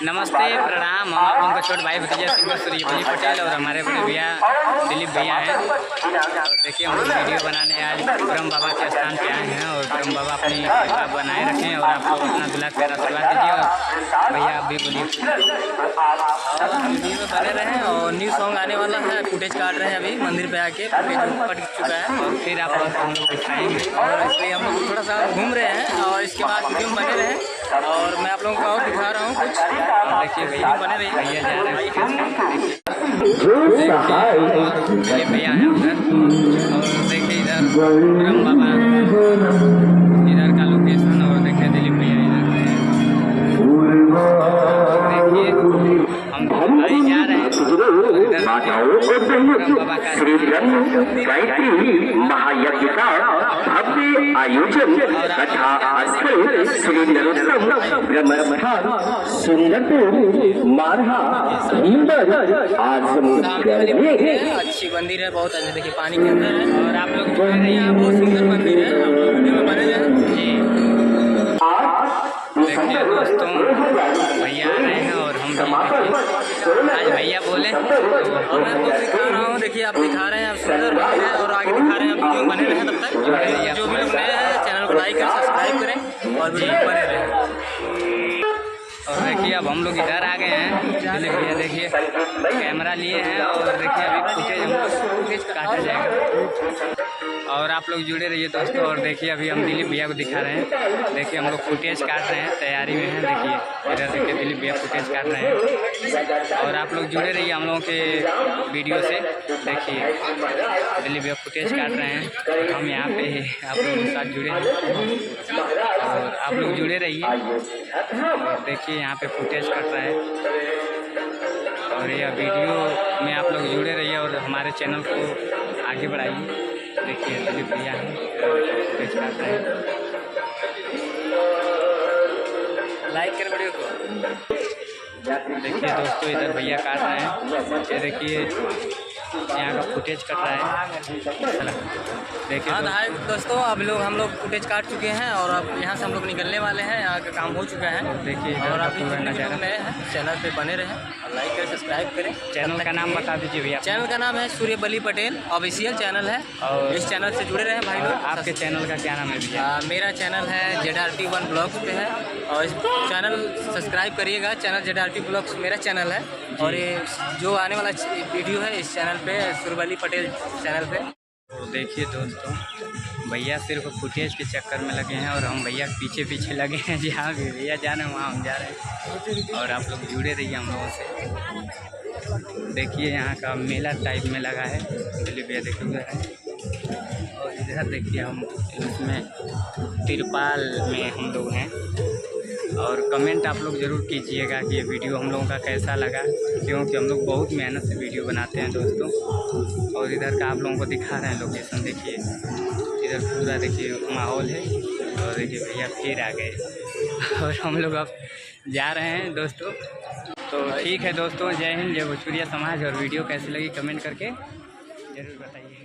नमस्ते प्रणाम। हम आप लोगों का छोटे भाई भतीजा सिंगर सूर्यबली पटेल और हमारे बड़े भैया दिलीप भैया हैं। और देखिए हम लोग वीडियो बनाने आज ब्रह्म बाबा के स्थान पे आए हैं और ब्रह्म बाबा अपनी कृपा बनाए रखें और आप लोग अपना दुलार प्यार आशीर्वाद दीजिए। और भैया आप भी बोलिए। वीडियो में बने रहें और न्यू सॉन्ग आने वाला है, फुटेज काट रहे हैं अभी मंदिर पे आके, फुटेज कट चुका है और फिर आप लोग हम लोग दिखाएंगे। और इसलिए हम लोग थोड़ा सा घूम रहे हैं और इसके बाद वीडियो में बने रहें और मैं आप लोगों को और दिखा रहा हूँ कुछ। देखिए भैया बने रहिए, भैया जा रहे हैं, देखिए भैया हैं उधर। और देखिए इधर ब्रह्म बाबा, इधर का लोकेशन। और देखिए दिलीप भैया इधर देखिए हम भाई जा रहे हैं श्री गायत्री महायज्ञ का भव्य आयोजन तथा स्थल श्री नरोत्तम ब्रह्मस्थान सुंदरपुर मारहा अच्छी मंदिर है, बहुत अच्छी। देखिए पानी के अंदर है और आप लोग जो है यहाँ बहुत सुंदर मंदिर है, आप लोग वीडियो में बने रहे जी। देखिए दोस्तों भैया आ रहे हैं और हम आज भैया बोले और मैं आपको दिखा रहा हूँ। देखिए आप दिखा रहे हैं, आप सुंदर मंदिर है और आगे दिखा रहे हैं। वीडियो बने रहे तब तक जो भी लोग नए हैं चैनल को लाइक करें, सब्सक्राइब करें और वीडियो बने रहें। और देखिए अब हम लोग इधर आ गए हैं। चलिए भैया देखिए कैमरा लिए हैं और देखिए अभी फुटेज काटा जाएगा और आप लोग जुड़े रहिए दोस्तों। और देखिए अभी हम दिलीप भैया को दिखा रहे हैं। देखिए हम लोग फुटेज काट रहे हैं, तैयारी में हैं। देखिए इधर देखिए दिलीप भैया फुटेज काट रहे हैं और आप लोग जुड़े रहिए हम लोगों के वीडियो से। देखिए दिलीप भैया फुटेज काट रहे हैं, हम यहाँ पे आप लोगों के साथ जुड़े हैं और आप लोग जुड़े रहिए। देखिए यहाँ पे फुटेज कट रहा है और यह वीडियो में आप लोग जुड़े रहिए और हमारे चैनल को आगे बढ़ाइए। देखिए दिलीप भैया फुटेज काट रहे हैं, लाइक करें वीडियो को। देखिए दोस्तों इधर भैया काट रहे हैं, ये देखिए यहाँ का फुटेज कट रहा है। देखिए हाँ दोस्तों अब हम लोग फुटेज काट चुके हैं और अब यहाँ से हम लोग निकलने वाले हैं। यहाँ का काम हो चुका है। देखिए और अभी नज़ारा में है, चैनल पे बने रहें और लाइक करें, सब्सक्राइब करें। चैनल का नाम बता दीजिए भैया। चैनल का नाम है सूर्यबली पटेल ऑफिशियल चैनल है और इस चैनल से जुड़े रहें भाई लोग। आपके चैनल का क्या नाम है भैया? मेरा चैनल है ZRT1 ब्लॉग्स पे है और इस चैनल सब्सक्राइब करिएगा। चैनल ZRT ब्लॉग्स मेरा चैनल है और ये जो आने वाला वीडियो है इस चैनल पे सूर्यबली पटेल चैनल पे। तो देखिए दोस्तों भैया सिर्फ फुटेज के चक्कर में लगे हैं और हम भैया पीछे पीछे लगे हैं। जहाँ भी भैया जा रहे हैं वहाँ हम जा रहे हैं और आप लोग जुड़े रहिए हम लोगों से। देखिए यहाँ का मेला टाइप में लगा है, दिलीप भैया देखिए उधर है और इधर देखिए हम इसमें तिरपाल में हम लोग हैं। और कमेंट आप लोग ज़रूर कीजिएगा कि ये वीडियो हम लोगों का कैसा लगा, क्योंकि हम लोग बहुत मेहनत से वीडियो बनाते हैं दोस्तों। और इधर का आप लोगों को दिखा रहे हैं लोकेशन। देखिए इधर पूरा देखिए माहौल है और देखिए भैया फिर आ गए और हम लोग अब जा रहे हैं दोस्तों। तो ठीक है दोस्तों, जय हिंद, जय भोजपुरिया समाज। और वीडियो कैसी लगी कमेंट करके ज़रूर बताइए।